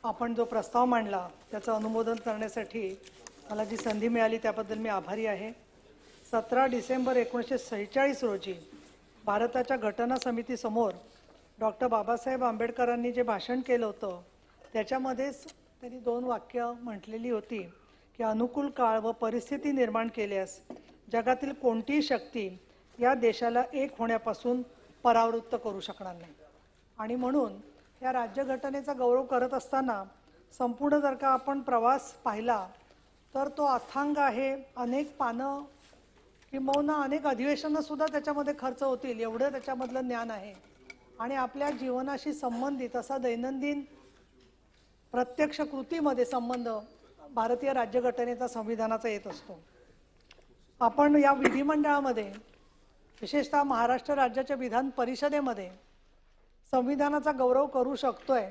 आपण जो प्रस्ताव मांडला त्याचं अनुमोदन करण्यासाठी मला जी संधी मिळाली त्याबद्दल मी आभारी आहे। 17 डिसेंबर 1946 रोजी भारताच्या घटना समितीसमोर डॉक्टर बाबासाहेब आंबेडकरांनी जे भाषण केलं होतं त्याच्यामध्येच त्यांनी 2 वाक्य म्हटलेली होती की अनुकूल काळ व परिस्थिती निर्माण केल्यास जगातील कोणतीही शक्ती या देशाला एक होण्यापासून परावृत्त करू शकणार नाही। आणि म्हणून या राज्यघटनेचा गौरव करत असताना संपूर्ण जर का आपण प्रवास पाहिला तर तो अथांग आहे। अनेक पानं किंबहुना अनेक अधिवेशनं सुद्धा त्याच्यामध्ये खर्च होतील एवढं त्याच्यामधलं ज्ञान आहे। आणि आपल्या जीवनाशी संबंधित असा दैनंदिन प्रत्यक्ष कृतीमध्ये संबंध भारतीय राज्यघटनेचा संविधानाचा येत असतो। आपण या विधिमंडळामध्ये विशेषतः महाराष्ट्र राज्याच्या विधान परिषदेमध्ये संविधानाचा गौरव करू शकतोय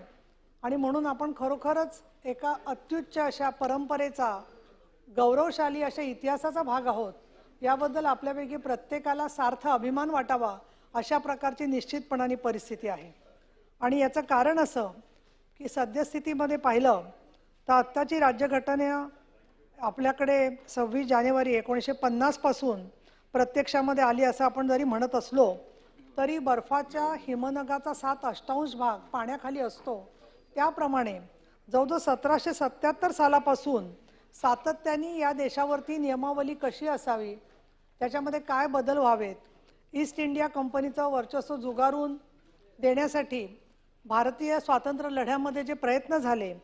आणि म्हणून आपण खरोखरच एका अत्युच्च अशा परंपरेचा गौरवशाली अशा इतिहासाचा भाग आहोत। याबद्दल आपल्यापैकी प्रत्येकाला सार्थ अभिमान वाटावा अशा प्रकारची निश्चितपणाने परिस्थिती आहे। आणि याचं कारण असं की सद्यस्थितीमध्ये पाहिलं तर आत्ताची राज्यघटना आपल्याकडे 26 जानेवारी 1950 पासून प्रत्यक्षामध्ये आली असं आपण जरी म्हणत असलो तरी बर्फाच्या हिमनगाचा 7/8 भाग पाण्याखाली असतो। त्याप्रमाणे जवळजवळ 1777 सालापासून सातत्याने या देशावरती नियमावली कशी असावी, त्याच्यामध्ये काय बदल व्हावेत, ईस्ट इंडिया कंपनीचं वर्चस्व झुगारून देण्यासाठी भारतीय स्वातंत्र्य लढ्यामध्ये जे प्रयत्न झाले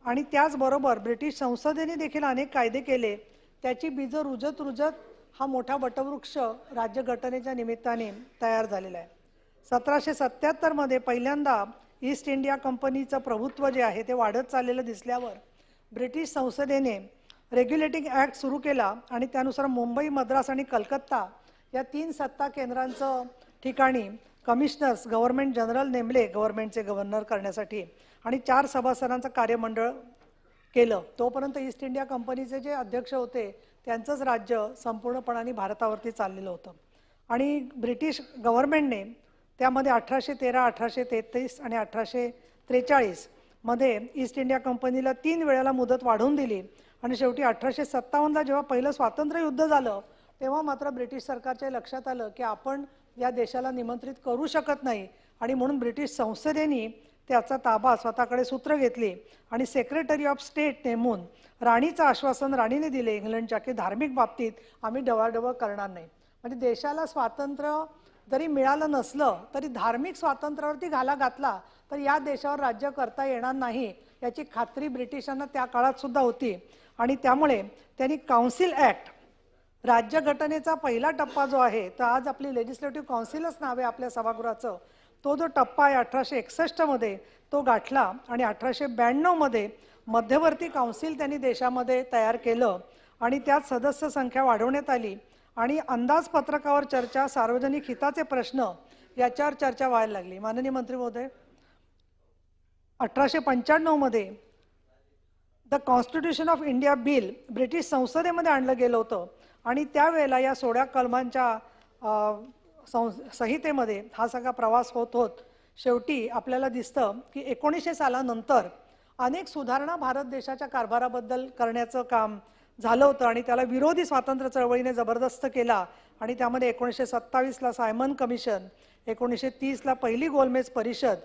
आणि त्याचबरोबर ब्रिटिश संसदेने देखील अनेक कायदे केले, त्याची बीजं रुजत रुजत हा मोठा वटवृक्ष राज्यघटनेच्या निमित्ताने तयार झालेला आहे। 1777 मध्ये पहिल्यांदा ईस्ट इंडिया कंपनीचं प्रभुत्व जे आहे ते वाढत चाललेलं दिसल्यावर ब्रिटिश संसदेने रेग्युलेटिंग ॲक्ट सुरू केला आणि त्यानुसार मुंबई, मद्रास आणि कलकत्ता या 3 सत्ता केंद्रांचं ठिकाणी कमिशनर्स गव्हर्नमेंट जनरल नेमले गव्हर्नमेंटचे गव्हर्नर करण्यासाठी आणि 4 सभासदांचं कार्यमंडळ केलं। तोपर्यंत ईस्ट इंडिया कंपनीचे जे अध्यक्ष होते त्यांचंच राज्य संपूर्णपणाने भारतावरती चाललेलं होतं। आणि ब्रिटिश गव्हर्नमेंटने त्यामध्ये 1813, 1833 आणि 1843 मध्ये ईस्ट इंडिया कंपनीला 3 वेळेला मुदत वाढवून दिली आणि शेवटी 1857ला जेव्हा पहिलं स्वातंत्र्य युद्ध झालं तेव्हा मात्र ब्रिटिश सरकारच्या लक्षात आलं की आपण या देशाला निमंत्रित करू शकत नाही आणि म्हणून ब्रिटिश संसदेने त्याचा ताबा स्वतःकडे सूत्र घेतली आणि सेक्रेटरी ऑफ स्टेट नेमून राणीचं आश्वासन राणीने दिले इंग्लंडच्या की धार्मिक बाबतीत आम्ही डवाडवळ करणार नाही। म्हणजे देशाला स्वातंत्र्य जरी मिळालं नसलं तरी धार्मिक स्वातंत्र्यावरती घाला घातला तर या देशावर राज्य करता येणार नाही याची खात्री ब्रिटिशांना त्या काळात सुद्धा होती। आणि त्यामुळे त्यांनी काउन्सिल ॲक्ट राज्यघटनेचा पहिला टप्पा जो आहे तर आज आपली लेजिस्लेटिव्ह काउन्सिलच नाव आहे आपल्या सभागृहाचं, तो जो टप्पा आहे 1861 मध्ये तो गाठला आणि 1892 मध्ये मध्यवर्ती काउन्सिल त्यांनी देशामध्ये तयार केलं आणि त्यात सदस्य संख्या वाढवण्यात आली आणि अंदाजपत्रकावर चर्चा, सार्वजनिक हिताचे प्रश्न याच्यावर चर्चा व्हायला लागली। माननीय मंत्री महोदय, 1895 मध्ये the constitution of India bill British संसदेमध्ये आणलं गेलं होतं आणि त्यावेळेला या 16 कलमांच्या संहितेमध्ये हा सगळा प्रवास होत होत शेवटी आपल्याला दिसतं की 1900 सालानंतर अनेक सुधारणा भारत देशाच्या कारभाराबद्दल करण्याचं काम झालं होतं आणि त्याला विरोधी स्वातंत्र्य चळवळीने जबरदस्त केला आणि त्यामध्ये 1927ला सायमन कमिशन, 1930ला पहिली गोलमेज परिषद,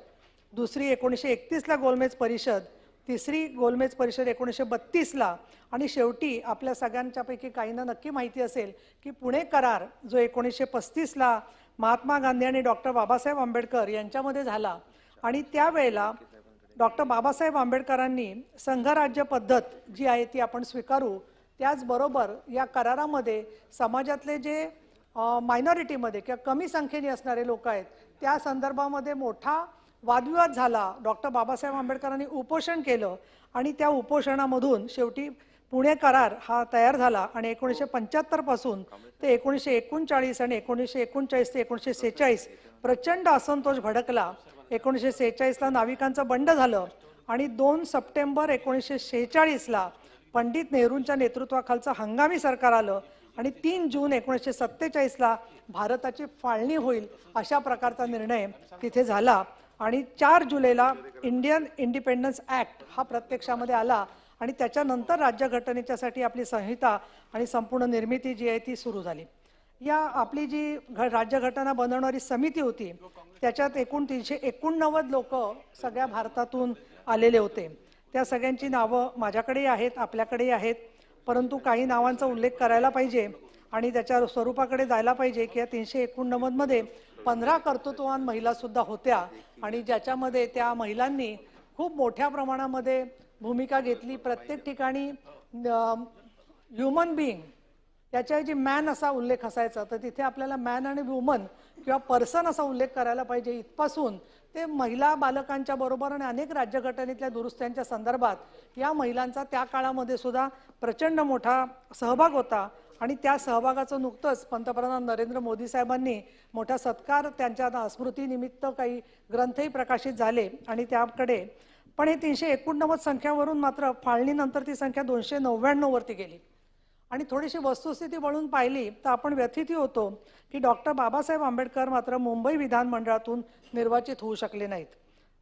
दुसरी 1931ला गोलमेज परिषद, तिसरी गोलमेज परिषद 1932ला आणि शेवटी आपल्या सगळ्यांच्यापैकी काहींना नक्की माहिती असेल की पुणे करार जो 1935ला महात्मा गांधी आणि डॉक्टर बाबासाहेब आंबेडकर यांच्यामध्ये झाला आणि त्यावेळेला डॉक्टर बाबासाहेब आंबेडकरांनी संघराज्य पद्धत जी आहे ती आपण स्वीकारू, त्याचबरोबर या करारामध्ये समाजातले जे मायनॉरिटीमध्ये किंवा कमी संख्येने असणारे लोक आहेत त्या संदर्भामध्ये मोठा वादविवाद झाला। डॉक्टर बाबासाहेब आंबेडकरांनी उपोषण केलं आणि त्या उपोषणामधून शेवटी पुणे करार हा तयार झाला आणि 1975 पासून ते 1939 आणि 1939 ते 1946 प्रचंड असंतोष भडकला। 1946ला नाविकांचं बंड झालं आणि 2 सप्टेंबर 1946ला पंडित नेहरूंच्या नेतृत्वाखालचं हंगामी सरकार आलं आणि 3 जून 1947ला भारताची फाळणी होईल अशा प्रकारचा निर्णय तिथे झाला आणि 4 जुलैला इंडियन इंडिपेंडन्स ॲक्ट हा प्रत्यक्षामध्ये आला आणि त्याच्यानंतर राज्यघटनेच्यासाठी आपली संहिता आणि संपूर्ण निर्मिती जी आहे ती सुरू झाली. या आपली जी राज्यघटना बनवणारी समिती होती त्याच्यात एकूण 389 लोक सगळ्या भारतातून आलेले होते. त्या सगळ्यांची नावं माझ्याकडेही आहेत, आपल्याकडेही आहेत, परंतु काही नावांचा उल्लेख करायला पाहिजे आणि त्याच्या स्वरूपाकडे जायला पाहिजे की या 389 मध्ये 15 कर्तृत्ववान महिला सुद्धा होत्या आणि ज्याच्यामध्ये त्या महिलांनी खूप मोठ्या प्रमाणामध्ये भूमिका घेतली. प्रत्येक ठिकाणी ह्युमन बिईंग त्याच्याऐवजी मॅन असा उल्लेख असायचा, तर तिथे आपल्याला मॅन आणि वुमन किंवा पर्सन असा उल्लेख करायला पाहिजे. इथपासून ते महिला बालकांच्या बरोबर आणि अनेक राज्यघटनेतल्या दुरुस्त्यांच्या संदर्भात या महिलांचा त्या काळामध्ये सुद्धा प्रचंड मोठा सहभाग होता आणि त्या सहभागाचं नुकतंच पंतप्रधान नरेंद्र मोदी साहेबांनी मोठा सत्कार त्यांच्या स्मृतीनिमित्त काही ग्रंथही प्रकाशित झाले आणि त्याकडे पण हे 389 संख्यावरून मात्र फाळणीनंतर ती संख्या 299 वरती गेली. आणि थोडीशी वस्तुस्थिती वळून पाहिली तर आपण व्यथित होतो की डॉक्टर बाबासाहेब आंबेडकर मात्र मुंबई विधानमंडळातून निर्वाचित होऊ शकले नाहीत.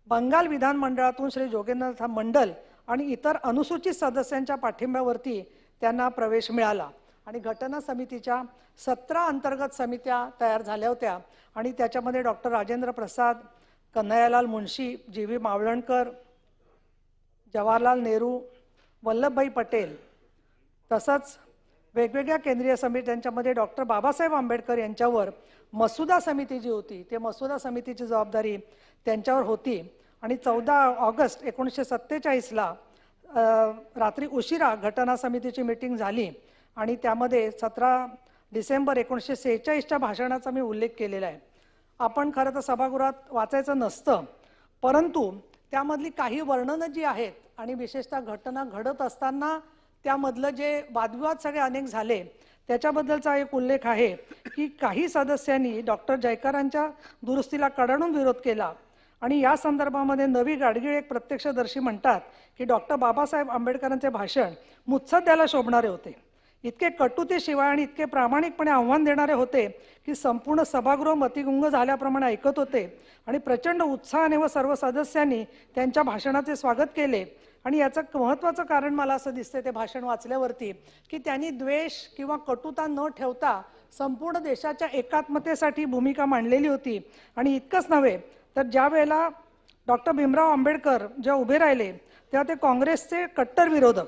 बंगाल विधानमंडळातून श्री जोगेंद्रनाथ मंडल आणि इतर अनुसूचित सदस्यांच्या पाठिंब्यावरती त्यांना प्रवेश मिळाला आणि घटना समितीच्या 17 अंतर्गत समित्या तयार झाल्या होत्या आणि त्याच्यामध्ये डॉक्टर राजेंद्र प्रसाद, कन्हैयालाल मुंशी, जी.व्ही. मावळणकर, जवाहरलाल नेहरू, वल्लभभाई पटेल तसंच वेगवेगळ्या केंद्रीय समित्यांच्यामध्ये डॉक्टर बाबासाहेब आंबेडकर यांच्यावर मसुदा समिती जी होती ते मसुदा समितीची जबाबदारी त्यांच्यावर होती आणि 14 ऑगस्ट 1947ला रात्री उशिरा घटना समितीची मीटिंग झाली आणि त्यामध्ये 17 डिसेंबर 1946च्या भाषणाचा मी उल्लेख केलेला आहे. आपण खरं तर सभागृहात वाचायचं नसतं, परंतु त्यामधली काही वर्णनं जी आहेत आणि विशेषतः घटना घडत असताना त्यामधलं जे वादविवाद सगळे अनेक झाले त्याच्याबद्दलचा एक उल्लेख आहे की काही सदस्यांनी डॉक्टर जयकारांच्या दुरुस्तीला कडाडून विरोध केला आणि या संदर्भामध्ये नवी गाडगीळ एक प्रत्यक्षदर्शी म्हणतात की डॉक्टर बाबासाहेब आंबेडकरांचे भाषण मुत्सद्याला शोभणारे होते. इतके कटुतेशिवाय आणि इतके प्रामाणिकपणे आव्हान देणारे होते की संपूर्ण सभागृह मतिगुंग झाल्याप्रमाणे ऐकत होते आणि प्रचंड उत्साहाने व सर्व सदस्यांनी त्यांच्या भाषणाचे स्वागत केले. आणि याचं महत्त्वाचं कारण मला असं दिसते ते भाषण वाचल्यावरती की त्यांनी द्वेष किंवा कटुता न ठेवता संपूर्ण देशाच्या एकात्मतेसाठी भूमिका मांडलेली होती. आणि इतकंच नव्हे तर ज्या वेळेला डॉक्टर भीमराव आंबेडकर जेव्हा उभे राहिले तेव्हा ते काँग्रेसचे कट्टर विरोधक,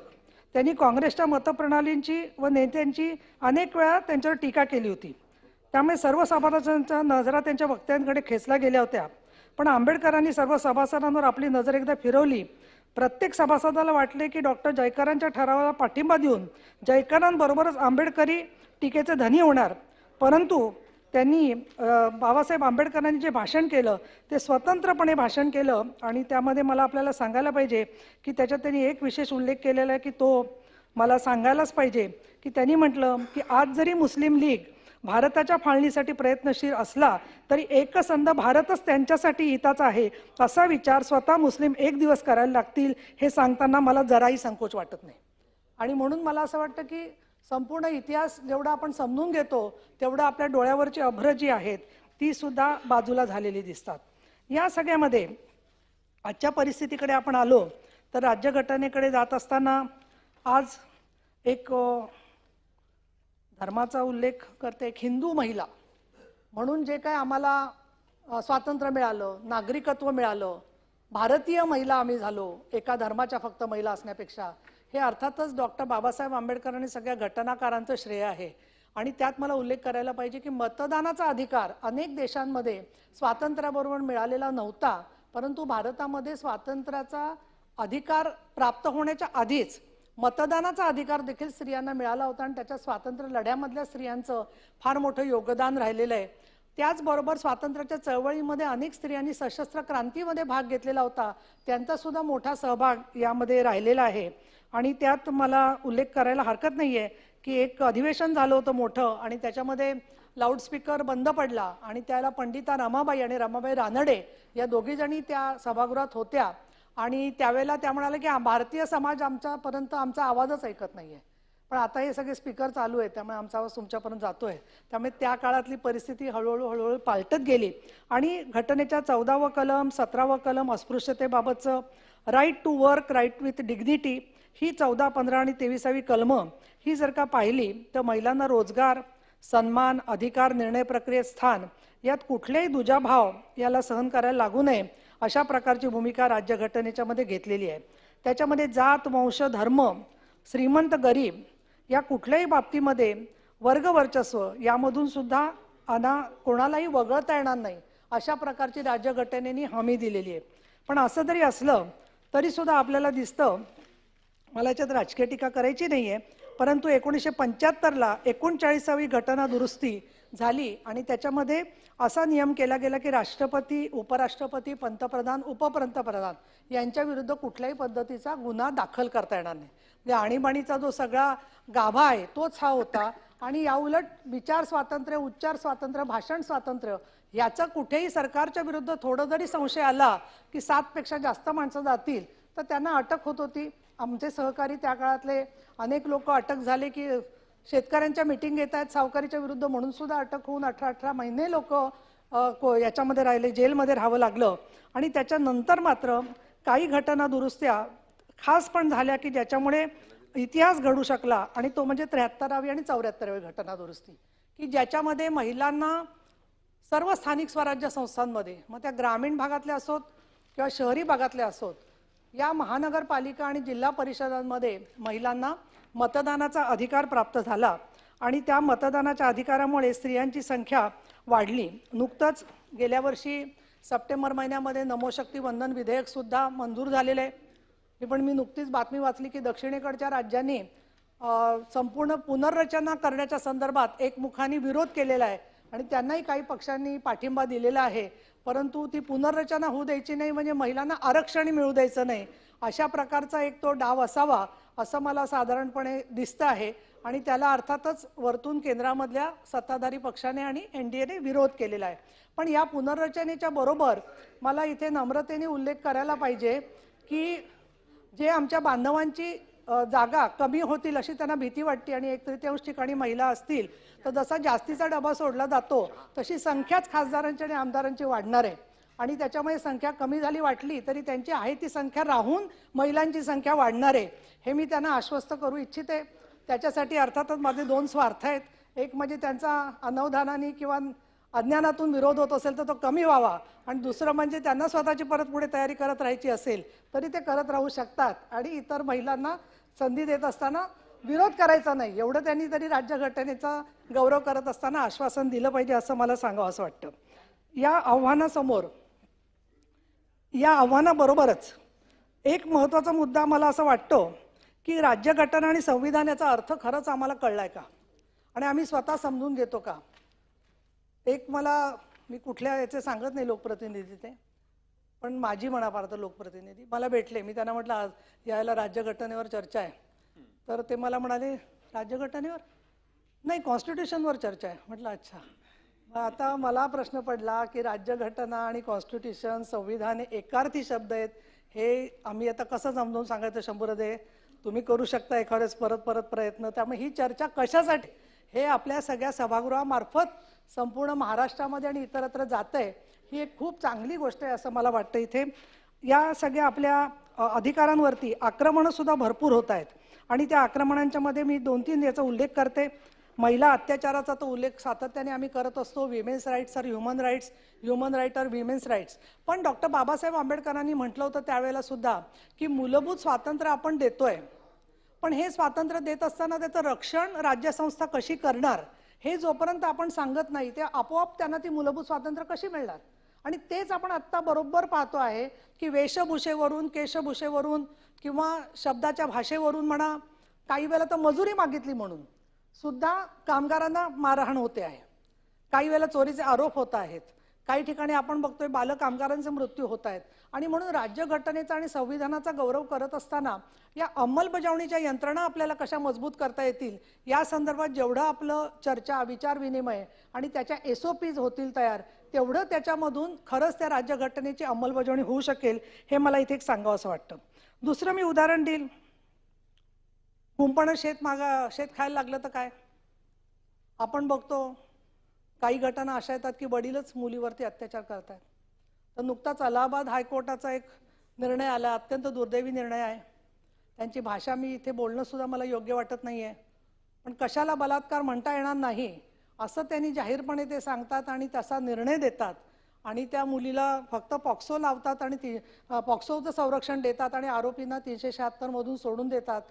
त्यांनी काँग्रेसच्या मतप्रणालींची व नेत्यांची अनेक वेळा त्यांच्यावर टीका केली होती. त्यामुळे सर्व सभासदांच्या नजरा त्यांच्या वक्त्यांकडे खेचल्या गेल्या होत्या. पण आंबेडकरांनी सर्व सभासदांवर आपली नजर एकदा फिरवली. प्रत्येक सभासदाला वाटले की डॉक्टर जयकारांच्या ठरावाला पाठिंबा देऊन जयकारांबरोबरच आंबेडकरी टीकेचे धनी होणार. परंतु त्यांनी बाबासाहेब आंबेडकरांनी जे भाषण केलं ते स्वतंत्रपणे भाषण केलं आणि त्यामध्ये मला आपल्याला सांगायला पाहिजे की त्याच्यात त्यांनी एक विशेष उल्लेख केलेला आहे की तो मला सांगायलाच पाहिजे की त्यांनी म्हटलं की आज जरी मुस्लिम लीग भारताच्या फाळणीसाठी प्रयत्नशील असला तरी एकसंध भारतच त्यांच्यासाठी हिताचा आहे असा विचार स्वतः मुस्लिम एक दिवस करायला लागतील हे सांगताना मला जराही संकोच वाटत नाही. आणि म्हणून मला असं वाटतं की संपूर्ण इतिहास जेवढा आपण समजून घेतो तेवढं आपल्या डोळ्यावरची अभ्र जी आहेत ती सुद्धा बाजूला झालेली दिसतात. या सगळ्यामध्ये आजच्या परिस्थितीकडे आपण आलो तर राज्यघटनेकडे जात असताना आज एक धर्माचा उल्लेख करते. एक हिंदू महिला म्हणून जे काय आम्हाला स्वातंत्र्य मिळालं, नागरिकत्व मिळालं, भारतीय महिला आम्ही झालो एका धर्माच्या फक्त महिला असण्यापेक्षा, हे अर्थातच डॉक्टर बाबासाहेब आंबेडकर आणि सगळ्या घटनाकारांचं श्रेय आहे. आणि त्यात मला उल्लेख करायला पाहिजे की मतदानाचा अधिकार अनेक देशांमध्ये स्वातंत्र्याबरोबर मिळालेला नव्हता, परंतु भारतामध्ये स्वातंत्र्याचा अधिकार प्राप्त होण्याच्या आधीच मतदानाचा अधिकार देखील स्त्रियांना मिळाला होता आणि त्याच्या स्वातंत्र्य लढ्यामधल्या स्त्रियांचं फार मोठं योगदान राहिलेलं आहे. त्याचबरोबर स्वातंत्र्याच्या चळवळीमध्ये अनेक स्त्रियांनी सशस्त्र क्रांतीमध्ये भाग घेतलेला होता, त्यांचा सुद्धा मोठा सहभाग यामध्ये राहिलेला आहे. आणि त्यात मला उल्लेख करायला हरकत नाही आहे की एक अधिवेशन झालं होतं मोठं आणि त्याच्यामध्ये लाऊडस्पीकर बंद पडला आणि त्याला पंडिता रमाबाई आणि रमाबाई रानडे या दोघीजणी त्या सभागृहात होत्या आणि त्यावेळेला त्या म्हणाल्या की भारतीय समाज आमच्यापर्यंत आमचा आवाजच ऐकत नाही आहे. पण आता हे सगळे स्पीकर चालू आहेत, त्यामुळे आमचा आवाज तुमच्यापर्यंत जातोय. त्यामुळे त्या काळातली परिस्थिती हळूहळू पालटत गेली आणि घटनेच्या 14वं कलम, 17वं कलम अस्पृश्यतेबाबतचं right to work, right with dignity, ही 14, 15 आणि 23वी कलमं ही जर का पाहिली तर महिलांना रोजगार, सन्मान, अधिकार, निर्णय प्रक्रियेत स्थान यात कुठलेही दुजाभाव याला सहन करायला लागू नये अशा प्रकारची भूमिका राज्यघटनेच्या मध्ये घेतलेली आहे. त्याच्यामध्ये जात, वंश, धर्म, श्रीमंत, गरीब या कुठल्याही बाबतीमध्ये वर्गवर्चस्व यामधून सुद्धा कोणालाही वगळता येणार नाही अशा प्रकारची राज्यघटनेने हमी दिलेली आहे. पण असं जरी असलं तरी सुद्धा आपल्याला दिसतं, मला याच्यात राजकीय टीका करायची नाहीये, परंतु 1975ला 39वी घटना दुरुस्ती झाली आणि त्याच्यामध्ये असा नियम केला गेला की राष्ट्रपती, उपराष्ट्रपती, पंतप्रधान, उपपंतप्रधान यांच्या विरुद्ध कुठल्याही पद्धतीचा गुन्हा दाखल करता येणार नाही. म्हणजे आणीबाणीचा जो सगळा गाभा आहे तोच हा होता. आणि या उलट विचार स्वातंत्र्य, उच्चार स्वातंत्र्य, भाषण स्वातंत्र्य याचा कुठेही सरकारच्या विरुद्ध थोडं जरी संशय आला की 7 पेक्षा जास्त माणसं जातील तर त्यांना अटक होत होती. आमचे सहकारी त्या काळातले अनेक लोक अटक झाले की शेतकऱ्यांच्या मीटिंग घेत आहेत सावकारीच्या विरुद्ध म्हणून सुद्धा अटक होऊन 18 महिने लोक याच्यामध्ये राहिले, जेलमध्ये राहावं लागलं. आणि त्याच्यानंतर मात्र काही घटना दुरुस्त्या खास पण झाल्या की ज्याच्यामुळे इतिहास घडू शकला आणि तो म्हणजे 73वी आणि 74वी घटना दुरुस्ती, की ज्याच्यामध्ये महिलांना सर्व स्थानिक स्वराज्य संस्थांमध्ये, मग त्या ग्रामीण भागातल्या असोत किंवा शहरी भागातल्या असोत, या महानगरपालिका आणि जिल्हा परिषदांमध्ये महिलांना मतदानाचा अधिकार प्राप्त झाला आणि त्या मतदानाच्या अधिकारामुळे स्त्रियांची संख्या वाढली. नुकतंच गेल्या वर्षी सप्टेंबर महिन्यामध्ये नमोशक्ती वंदन विधेयक सुद्धा मंजूर झालेलं आहे. पण मी नुकतीच बातमी वाचली की दक्षिणेकडच्या राज्यांनी संपूर्ण पुनर्रचना करण्याच्या संदर्भात एकमुखाने विरोध केलेला आहे आणि त्यांनाही काही पक्षांनी पाठिंबा दिलेला आहे. परंतु ती पुनर्रचना होऊ द्यायची नाही, म्हणजे महिलांना आरक्षण मिळू द्यायचं नाही, अशा प्रकारचा एक तो डाव असावा असं मला साधारणपणे दिसतं आहे. आणि त्याला अर्थातच वरतून केंद्रामधल्या सत्ताधारी पक्षाने आणि NDAने विरोध केलेला आहे. पण या पुनर्रचनेच्या बरोबर मला इथे नम्रतेने उल्लेख करायला पाहिजे की जे आमच्या बांधवांची जागा कमी होतील अशी त्यांना भीती वाटते आणि 1/3 ठिकाणी महिला असतील तर जसा जास्तीचा डबा सोडला जातो तशी संख्याच खासदारांची आणि आमदारांची वाढणार आहे. आणि त्याच्यामुळे संख्या कमी झाली वाटली तरी त्यांची आहे ती संख्या राहून महिलांची संख्या वाढणार आहे, हे मी त्यांना आश्वस्त करू इच्छिते. त्याच्यासाठी अर्थातच माझे 2 स्वार्थ आहेत. एक म्हणजे त्यांचा अनवधानाने किंवा अज्ञानातून विरोध होत असेल तर तो कमी व्हावा, आणि दुसरं म्हणजे त्यांना स्वतःची परत पुढे तयारी करत राहायची असेल तरी ते करत राहू शकतात आणि इतर महिलांना संधी देत असताना विरोध करायचा नाही, एवढं त्यांनी तरी राज्यघटनेचा गौरव करत असताना आश्वासन दिलं पाहिजे असं मला सांगावं असं वाटतं. या आव्हानाबरोबरच एक महत्त्वाचा मुद्दा मला असं वाटतो की राज्यघटना आणि संविधान याचा अर्थ खरंच आम्हाला कळलाय का आणि आम्ही स्वतः समजून घेतो का. मी कुठल्या याचे सांगत नाही लोकप्रतिनिधी ते, पण माझी मनापार्थ लोकप्रतिनिधी मला भेटले. मी त्यांना म्हटलं आज यायला राज्यघटनेवर चर्चा आहे, तर ते मला म्हणाले राज्यघटनेवर नाही, कॉन्स्टिट्यूशनवर चर्चा आहे. म्हटलं अच्छा. आता मला प्रश्न पडला की राज्यघटना आणि कॉन्स्टिट्यूशन, संविधान हे एकार्थी शब्द आहेत, हे आम्ही आता कसं समजून सांगायचं. शंभूराजे तुम्ही करू शकता एखाद्याच परत प्रयत्न. त्यामुळे ही चर्चा कशासाठी हे आपल्या सगळ्या सभागृहामार्फत संपूर्ण महाराष्ट्रामध्ये आणि इतरत्र जात आहे, ही एक खूप चांगली गोष्ट आहे असं मला वाटतं. इथे या सगळ्या आपल्या अधिकारांवरती आक्रमणं सुद्धा भरपूर होत आहेत आणि त्या आक्रमणांच्या मध्ये मी 2-3 याचा उल्लेख करते. महिला अत्याचाराचा तो उल्लेख सातत्याने आम्ही करत असतो. Women's rights are human rights, human right are women's rights. पण डॉक्टर बाबासाहेब आंबेडकरांनी म्हटलं होतं त्यावेळेला सुद्धा की मूलभूत स्वातंत्र्य आपण देतोय, पण हे स्वातंत्र्य देत असताना त्याचं रक्षण राज्यसंस्था कशी करणार हे जोपर्यंत आपण सांगत नाही ते आपोआप त्यांना ती मूलभूत स्वातंत्र्य कशी मिळणार. आणि तेच आपण आत्ता बरोबर पाहतो आहे की वेशभूषेवरून, केशभूषेवरून किंवा शब्दाच्या भाषेवरून म्हणा, काही वेळेला तर मजुरी मागितली म्हणून सुद्धा कामगारांना मारहाण होते आहे, काही वेळेला चोरीचे आरोप होत आहेत, काही ठिकाणी आपण बघतोय बालकामगारांचे मृत्यू होत आहेत. आणि म्हणून राज्यघटनेचा आणि संविधानाचा गौरव करत असताना या अंमलबजावणीच्या यंत्रणा आपल्याला कशा मजबूत करता येतील या संदर्भात जेवढं आपलं चर्चा, विचार विनिमय आणि त्याच्या SOPs होतील तयार, तेवढं त्याच्यामधून खरंच त्या राज्यघटनेची अंमलबजावणी होऊ शकेल, हे मला इथे एक सांगावं असं वाटतं. दुसरं मी उदाहरण देईल. कुंपण शेत खायला लागलं तर काय? आपण बघतो काही घटना अशा येतात की वडीलच मुलीवरती अत्याचार करतात. तर नुकताच अलाहाबाद हायकोर्टाचा एक निर्णय आला, अत्यंत दुर्दैवी निर्णय आहे. त्यांची भाषा मी इथे बोलणं सुद्धा मला योग्य वाटत नाहीये, पण कशाला बलात्कार म्हणता येणार नाही असं त्यांनी जाहीरपणे ते सांगतात आणि तसा निर्णय देतात आणि त्या मुलीला फक्त पॉक्सो लावतात आणि पॉक्सोचं संरक्षण देतात आणि आरोपींना 376 मधून सोडून देतात.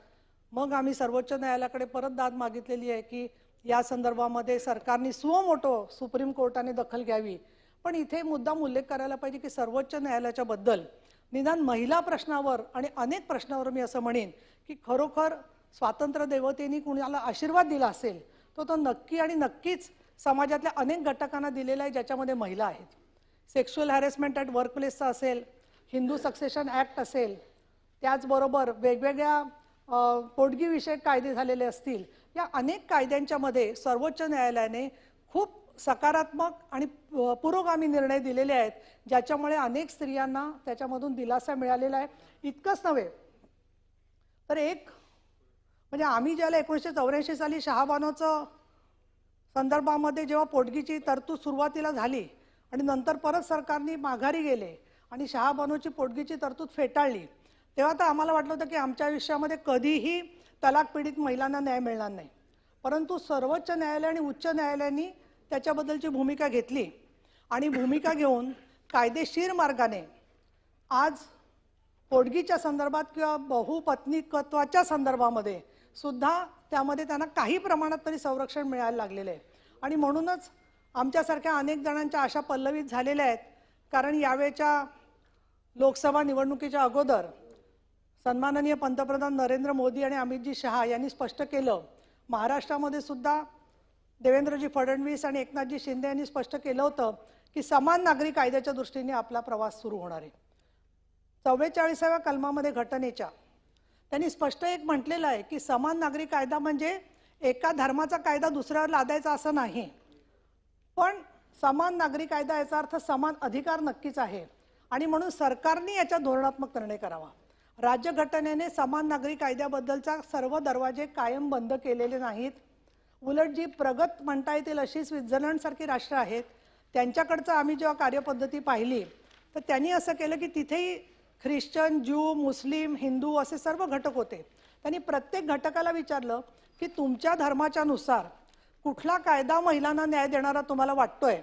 मग आम्ही सर्वोच्च न्यायालयाकडे परत दाद मागितलेली आहे की या संदर्भामध्ये सरकारने सुमोटो सुप्रीम कोर्टाने दखल घ्यावी. पण इथे मुद्दाम उल्लेख करायला पाहिजे की सर्वोच्च न्यायालयाच्या बद्दल निदान महिला प्रश्नावर आणि अनेक प्रश्नावर मी असं म्हणेन की खरोखर स्वातंत्र्य देवतेने कुणाला आशीर्वाद दिला असेल तो नक्की आणि नक्कीच समाजातल्या अनेक घटकांना दिलेला आहे ज्याच्यामध्ये महिला आहेत. सेक्शुअल हॅरेसमेंट ॲट वर्कप्लेसचा असेल, हिंदू सक्सेशन ॲक्ट असेल, त्याचबरोबर वेगवेगळ्या पोटगीविषयक कायदे झालेले असतील, या अनेक कायद्यांच्या मध्ये सर्वोच्च न्यायालयाने खूप सकारात्मक आणि पुरोगामी निर्णय दिलेले आहेत ज्याच्यामुळे अनेक स्त्रियांना त्याच्यामधून दिलासा मिळालेला आहे. इतकंच नव्हे तर एक म्हणजे आम्ही ज्याला 1984 साली शहाबानोचं संदर्भामध्ये जेव्हा पोटगीची तरतूद सुरुवातीला झाली आणि नंतर परत सरकारने माघारी गेले आणि शहाबानोची पोटगीची तरतूद फेटाळली, तेव्हा तर आम्हाला वाटलं होतं की आमच्या आयुष्यामध्ये कधीही तलाक पीडित महिलांना न्याय मिळणार नाही. परंतु सर्वोच्च न्यायालय आणि उच्च न्यायालयांनी त्याच्याबद्दलची भूमिका घेतली आणि भूमिका घेऊन कायदेशीर मार्गाने आज पोटगीच्या संदर्भात किंवा बहुपत्नीकत्वाच्या संदर्भामध्ये सुद्धा त्यामध्ये त्यांना काही प्रमाणात तरी संरक्षण मिळायला लागलेलं आहे. आणि म्हणूनच आमच्यासारख्या अनेक जणांच्या आशा पल्लवित झालेल्या आहेत. कारण यावेळच्या लोकसभा निवडणुकीच्या अगोदर सन्माननीय पंतप्रधान नरेंद्र मोदी आणि अमितजी शहा यांनी स्पष्ट केलं, महाराष्ट्रामध्ये सुद्धा देवेंद्रजी फडणवीस आणि एकनाथजी शिंदे यांनी स्पष्ट केलं होतं की समान नागरी कायद्याच्या दृष्टीने आपला प्रवास सुरू होणार आहे. 44व्या कलमामध्ये घटनेच्या त्यांनी स्पष्ट एक म्हटलेलं आहे की समान नागरी कायदा म्हणजे एका धर्माचा कायदा दुसऱ्यावर लादायचा असं नाही, पण समान नागरी कायदा याचा अर्थ समान अधिकार नक्कीच आहे आणि म्हणून सरकारने याच्या धोरणात्मक निर्णय करावा. राज्यघटनेने समान नागरी कायद्याबद्दलचा सर्व दरवाजे कायम बंद केलेले नाहीत. उलट जी प्रगत म्हणता येतील अशी स्वित्झर्लंड सारखी राष्ट्र आहेत त्यांच्याकडचं आम्ही जेव्हा कार्यपद्धती पाहिली तर त्यांनी असं केलं की तिथेही ख्रिश्चन, ज्यू, मुस्लिम, हिंदू असे सर्व घटक होते. त्यांनी प्रत्येक घटकाला विचारलं की तुमच्या धर्माच्या नुसार कुठला कायदा महिलांना न्याय देणारा तुम्हाला वाटतोय,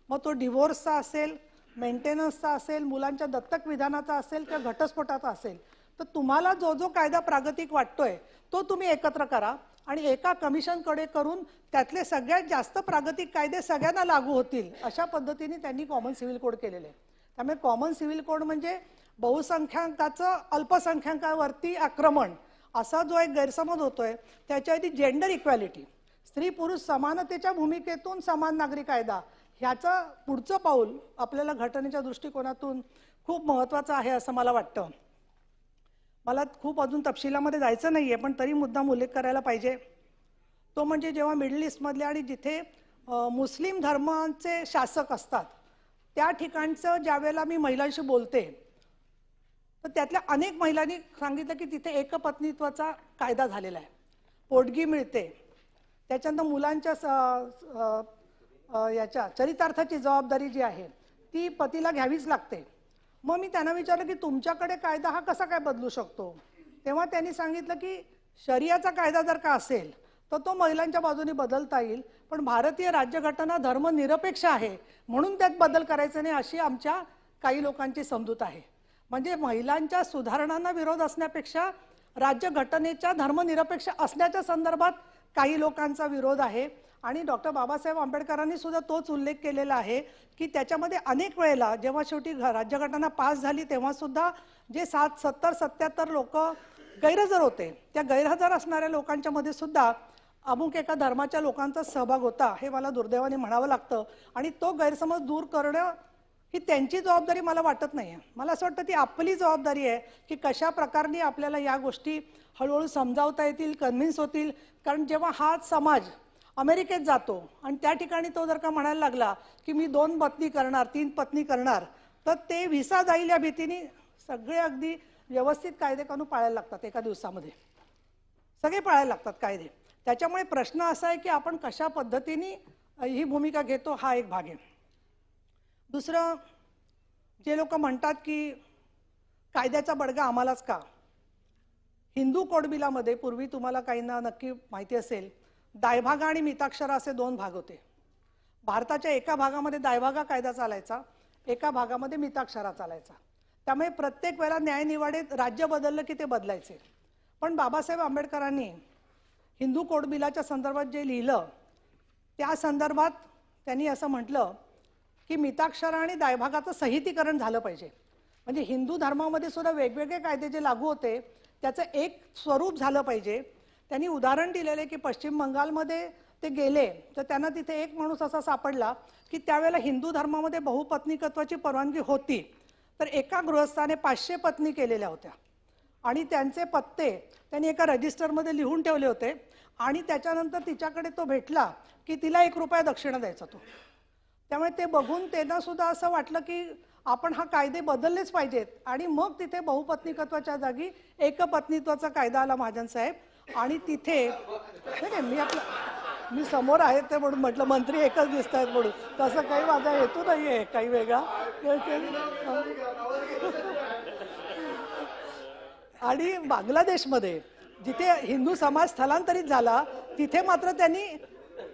मग तो डिव्होर्सचा असेल, मेंटेनन्सचा असेल, मुलांच्या दत्तक विधानाचा असेल किंवा घटस्फोटाचा असेल, तर तुम्हाला जो जो कायदा प्रागतिक वाटतोय तो तुम्ही एकत्र करा आणि एका कमिशनकडे करून त्यातले सगळ्यात जास्त प्रागतिक कायदे सगळ्यांना लागू होतील अशा पद्धतीने त्यांनी कॉमन सिव्हिल कोड केलेले आहे. त्यामुळे कॉमन सिव्हिल कोड म्हणजे बहुसंख्याकाचं अल्पसंख्याकावरती आक्रमण असा जो एक गैरसमज होतोय त्याच्याआधी जेंडर इक्वॅलिटी, स्त्री पुरुष समानतेच्या भूमिकेतून समान नागरी कायदा ह्याचं पुढचं पाऊल आपल्याला घटनेच्या दृष्टिकोनातून खूप महत्त्वाचं आहे असं मला वाटतं. मला खूप अजून तपशिलामध्ये जायचं नाहीये पण तरी मुद्दाम उल्लेख करायला पाहिजे तो म्हणजे जेव्हा मिडल ईस्टमधले आणि जिथे मुस्लिम धर्माचे शासक असतात त्या ठिकाणचं ज्यावेळेला मी महिलांशी बोलते तर त्यातल्या अनेक महिलांनी सांगितलं की तिथे एकपत्नीत्वाचा कायदा झालेला आहे, पोटगी मिळते, त्याच्यानंतर मुलांच्या याच्या चरितार्थाची जबाबदारी जी आहे ती पतीला घ्यावीच लागते. मग मी त्यांना विचारलं की तुमच्याकडे कायदा हा कसा काय बदलू शकतो, तेव्हा त्यांनी सांगितलं की शरियाचा कायदा जर का असेल तर तो महिलांच्या बाजूने बदलता येईल, पण भारतीय राज्यघटना धर्मनिरपेक्ष आहे म्हणून त्यात बदल करायचे नाही अशी आमच्या काही लोकांची समजूत आहे. म्हणजे महिलांच्या सुधारणांना विरोध असण्यापेक्षा राज्यघटनेच्या धर्मनिरपेक्ष असण्याच्या संदर्भात काही लोकांचा विरोध आहे. आणि डॉक्टर बाबासाहेब आंबेडकरांनी सुद्धा तोच उल्लेख केलेला आहे की त्याच्यामध्ये अनेक वेळेला जेव्हा शेवटी राज्यघटना पास झाली तेव्हा सुद्धा जे 70-77 लोक गैरहजर होते त्या गैरहजर असणाऱ्या लोकांच्या मध्ये सुद्धा अमुक एका धर्माच्या लोकांचा सहभाग होता हे मला दुर्दैवाने म्हणावं लागतं. आणि तो गैरसमज दूर करणं ही त्यांची जबाबदारी मला वाटत नाही आहे. मला असं वाटतं ती आपली जबाबदारी आहे की कशा प्रकारे आपल्याला या गोष्टी हळूहळू समजावता येतील, कन्व्हिन्स होतील. कारण जेव्हा हा समाज अमेरिकेत जातो आणि त्या ठिकाणी तो जर का म्हणायला लागला की मी 2 पत्नी करणार, 3 पत्नी करणार, तर ते व्हिसा जाईल या भीतीने सगळे अगदी व्यवस्थित कायदे कानून पाळायला लागतात एका दिवसामध्ये. सगळे पाळायला लागतात कायदे. त्याच्यामुळे प्रश्न असा आहे की आपण कशा पद्धतीने ही भूमिका घेतो हा एक भाग आहे. दुसरं, जे लोक म्हणतात की कायद्याचा बडगा आम्हालाच का, हिंदू कोड बिलामध्ये पूर्वी तुम्हाला काहींना नक्की माहिती असेल दायभागा आणि मिताक्षरा असे दोन भाग होते. भारताच्या एका भागामध्ये दायभागा कायदा चालायचा, एका भागामध्ये मिताक्षरा चालायचा. त्यामुळे प्रत्येक वेळेला न्यायनिवाडेत राज्य बदललं की ते बदलायचे. पण बाबासाहेब आंबेडकरांनी हिंदू कोड बिलाच्या संदर्भात जे लिहिलं त्या संदर्भात त्यांनी असं म्हटलं की मिताक्षरा आणि दायभागाचं संहितीकरण झालं पाहिजे. म्हणजे हिंदू धर्मामध्ये सुद्धा वेगवेगळे कायदे जे लागू होते त्याचं एक स्वरूप झालं पाहिजे. त्यांनी उदाहरण दिलेले की पश्चिम बंगालमध्ये ते गेले तर त्यांना तिथे एक माणूस असा सापडला की त्यावेळेला हिंदू धर्मामध्ये बहुपत्नीकत्वाची परवानगी होती, तर एका गृहस्थाने 500 पत्नी केलेल्या होत्या आणि त्यांचे पत्ते त्यांनी एका रजिस्टरमध्ये लिहून ठेवले होते आणि त्याच्यानंतर तिच्याकडे तो भेटला की तिला ₹1 दक्षिणा द्यायचा तो. त्यामुळे ते बघून त्यांना सुद्धा असं वाटलं की आपण हा कायदे बदललेच पाहिजेत आणि मग तिथे बहुपत्नीकत्वाच्या जागी एकपत्नीत्वाचा कायदा आला महाजन साहेब. आणि तिथे मी समोर आहे ते म्हणून म्हटलं मंत्री एकच दिसत आहेत म्हणून, तसं काही माझा हेतू नाही आहे काही वेगळा. आणि बांगलादेशमध्ये जिथे हिंदू समाज स्थलांतरित झाला तिथे मात्र त्यांनी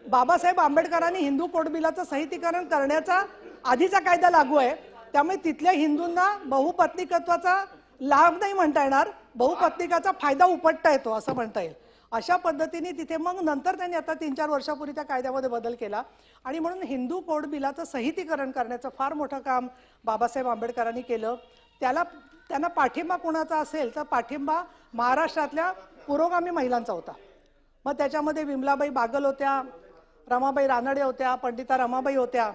बाबासाहेब आंबेडकरांनी हिंदू कोड बिलाचं संहितीकरण करण्याचा आधीचा कायदा लागू आहे. त्यामुळे तिथल्या हिंदूंना बहुपत्नीकत्वाचा लाभ नाही म्हणता येणार, बहुपत्निकाचा फायदा उपटता येतो असं म्हणता येईल. अशा पद्धतीने तिथे मग नंतर त्यांनी आता 3-4 वर्षापूर्वी त्या कायद्यामध्ये बदल केला आणि म्हणून हिंदू कोड बिलाचं संहितीकरण करण्याचं फार मोठं काम बाबासाहेब आंबेडकरांनी केलं. त्यांना पाठिंबा कोणाचा असेल तर पाठिंबा महाराष्ट्रातल्या पुरोगामी महिलांचा होता. मग त्याच्यामध्ये विमलाबाई बागल होत्या, रमाबाई रानडे होत्या, पंडिता रमाबाई होत्या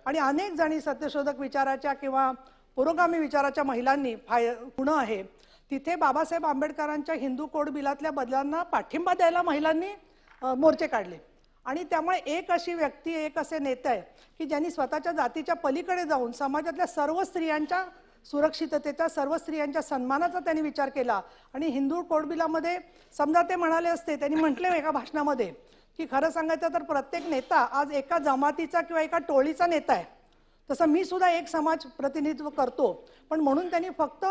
आणि अनेक जणी सत्यशोधक विचाराच्या किंवा पुरोगामी विचाराच्या महिलांनी गुण आहे. तिथे बाबासाहेब आंबेडकरांच्या हिंदू कोड बिलातल्या बदलांना पाठिंबा द्यायला महिलांनी मोर्चे काढले. आणि त्यामुळे एक अशी व्यक्ती, एक असे नेते आहे की ज्यांनी स्वतःच्या जातीच्या पलीकडे जाऊन समाजातल्या सर्व स्त्रियांच्या सुरक्षिततेचा, सर्व स्त्रियांच्या सन्मानाचा त्यांनी विचार केला. आणि हिंदू कोड बिलामध्ये समजा ते म्हणाले असते, त्यांनी म्हटले एका भाषणामध्ये की खरं सांगायचं तर प्रत्येक नेता आज एका जमातीचा किंवा एका टोळीचा नेता आहे. तसं मी सुद्धा एक समाज प्रतिनिधित्व करतो, पण म्हणून त्यांनी फक्त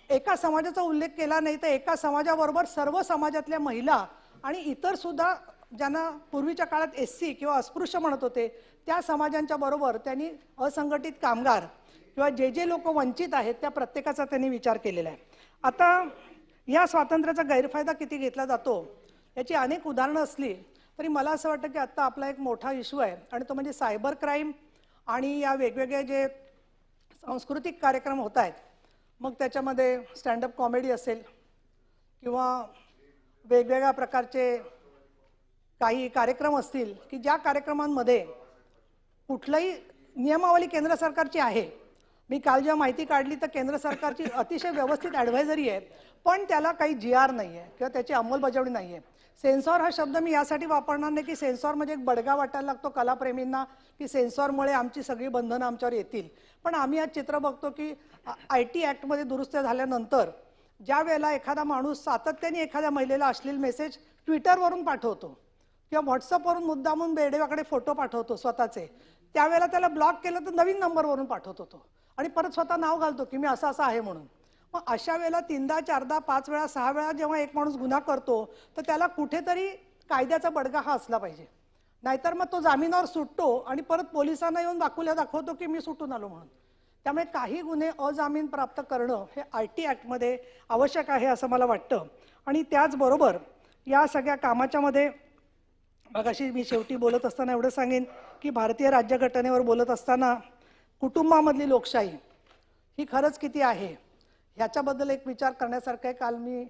एका समाजाचा उल्लेख केला नाही तर एका समाजाबरोबर सर्व समाजातल्या महिला आणि इतर सुद्धा ज्यांना पूर्वीच्या काळात SC किंवा अस्पृश्य म्हणत होते त्या समाजांच्या बरोबर त्यांनी असंघटित कामगार किंवा जे लोक वंचित आहेत त्या प्रत्येकाचा त्यांनी विचार केलेला आहे. आता या स्वातंत्र्याचा गैरफायदा किती घेतला जातो याची अनेक उदाहरणं असली तरी मला असं वाटतं की आता आपला एक मोठा इश्यू आहे आणि तो म्हणजे सायबर क्राईम आणि या वेगवेगळे जे सांस्कृतिक कार्यक्रम होत आहेत, मग त्याच्यामध्ये स्टँडअप कॉमेडी असेल किंवा वेगवेगळ्या प्रकारचे काही कार्यक्रम असतील की ज्या कार्यक्रमांमध्ये कुठलाही नियमावली केंद्र सरकारची आहे. मी काल जेव्हा माहिती काढली तर केंद्र सरकारची अतिशय व्यवस्थित ॲडव्हायझरी आहे, पण त्याला काही GR नाही आहे किंवा त्याची अंमलबजावणी नाही आहे. सेन्सॉर हा शब्द मी यासाठी वापरणार नाही की सेन्सॉर म्हणजे एक बडगा वाटायला लागतो कलाप्रेमींना की सेन्सॉरमुळे आमची सगळी बंधनं आमच्यावर येतील. पण आम्ही आज चित्र बघतो की IT ॲक्टमध्ये दुरुस्त्या झाल्यानंतर ज्या वेळेला एखादा माणूस सातत्याने एखाद्या महिलेला अश्लील मेसेज ट्विटरवरून पाठवतो किंवा व्हॉट्सअपवरून मुद्दामून बेडेवाकडे फोटो पाठवतो स्वतःचे, त्यावेळेला त्याला ब्लॉक केलं तर नवीन नंबरवरून पाठवतो तो आणि परत स्वतः नाव घालतो की मी असं आहे म्हणून. मग अशा वेळेला 3दा 4दा 5 वेळा 6 वेळा जेव्हा एक माणूस गुन्हा करतो तर त्याला कुठेतरी कायद्याचा बडगा हा असला पाहिजे. नाहीतर मग तो जामिनावर सुटतो आणि परत पोलिसांना येऊन दाखवतो की मी सुटून आलो म्हणून. त्यामुळे काही गुन्हे अजामीन प्राप्त करणं हे IT ॲक्टमध्ये आवश्यक आहे असं मला वाटतं. आणि त्याचबरोबर या सगळ्या कामाच्या मध्ये मगाशी मी शेवटी बोलत असताना एवढं सांगेन की भारतीय राज्यघटनेवर बोलत असताना कुटुंबामधली लोकशाही ही खरंच किती आहे ह्याच्याबद्दल एक विचार करण्यासारखं आहे. काल मी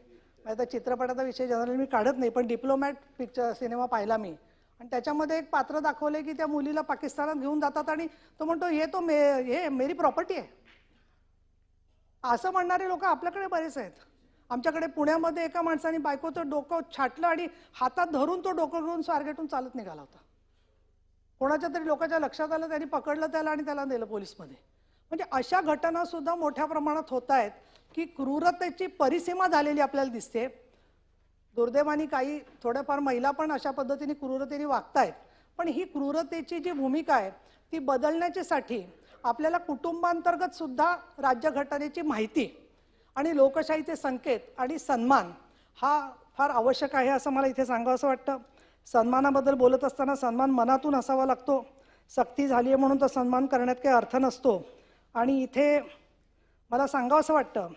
आता चित्रपटाचा विषय जनरली मी काढत नाही, पण डिप्लोमॅट सिनेमा पाहिला मी आणि त्याच्यामध्ये एक पात्र दाखवले की त्या मुलीला पाकिस्तानात घेऊन जातात आणि तो म्हणतो हे मेरी प्रॉपर्टी आहे. असं म्हणणारे लोक आपल्याकडे बरेच आहेत. आमच्याकडे पुण्यामध्ये एका माणसाने बायकोचं डोकं छाटलं आणि हातात धरून तो डोकं घेऊन स्वारगेटून चालत निघाला होता. कोणाच्या तरी लोकांच्या लक्षात आलं, त्यांनी पकडलं त्याला आणि त्याला नेलं पोलीसमध्ये. म्हणजे अशा घटना सुद्धा मोठ्या प्रमाणात होत आहेत की क्रूरतेची परिसीमा झालेली आपल्याला दिसते. दुर्दैवाने काही थोड्याफार महिला पण अशा पद्धतीने क्रूरतेने वागतायत. पण ही क्रूरतेची जी भूमिका आहे ती बदलण्यासाठी आपल्याला कुटुंबांतर्गत सुद्धा राज्यघटनेची माहिती आणि लोकशाहीचे संकेत आणि सन्मान हा फार आवश्यक आहे असं मला इथे सांगावंसं वाटतं. सन्मानाबद्दल बोलत असताना सन्मान मनातून असावा लागतो. सक्ती झाली आहे म्हणून तो सन्मान करण्यात काही अर्थ नसतो. आणि इथे मला सांगावंसं वाटतं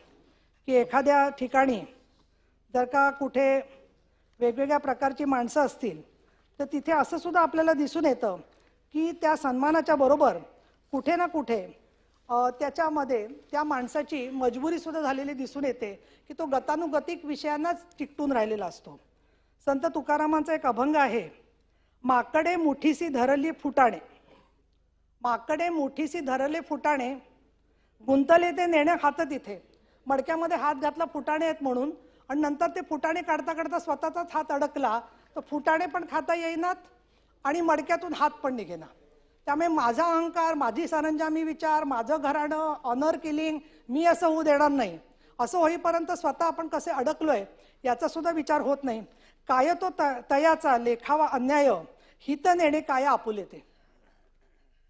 की एखाद्या ठिकाणी जर का कुठे वेगवेगळ्या प्रकारची माणसं असतील तर तिथे असं सुद्धा आपल्याला दिसून येतं की त्या सन्मानाच्या बरोबर कुठे ना कुठे त्याच्यामध्ये त्या माणसाची मजबुरी सुद्धा झालेली दिसून येते की तो गतानुगतिक विषयांनाच चिकटून राहिलेला असतो. संत तुकारामांचा एक अभंग आहे, माकडे मुठीसी धरली फुटाणे. माकडे मुठीसी धरले फुटाणे, गुंतले ते नेणे हात तिथे. मडक्यामध्ये हात घातला फुटाणे आहेत म्हणून, आणि नंतर ते फुटाणे काढता काढता स्वतःचाच हात अडकला तर फुटाणे पण खाता येईनात आणि मडक्यातून हात पण निघेना. त्यामुळे माझा अहंकार, माझी सरंजामी विचार, माझं घराणं, ऑनर किलिंग, मी असं होऊ देणार नाही. असं होईपर्यंत स्वतः आपण कसे अडकलोय याचा सुद्धा विचार होत नाही. काय तो तयाचा लेखावा अन्याय, हित नेणे काय आपुले ते.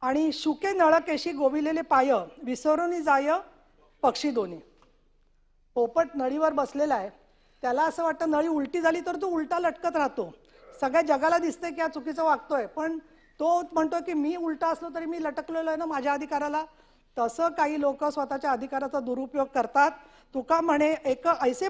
आणि शुके नळकेशी गोविलेले पाय, विसरून जाय पक्षी दोन्ही. पोपट नळीवर बसलेला आहे, त्याला असं वाटतं नळी उलटी झाली तर तो उलटा लटकत राहतो. सगळ्या जगाला दिसतंय की हा चुकीचं वागतोय, पण तो म्हणतो की मी उलटा असलो तरी मी लटकलेलो आहे ना माझ्या अधिकाराला. तसं काही लोक स्वतःच्या अधिकाराचा दुरुपयोग करतात. तुका म्हणे एक ऐसे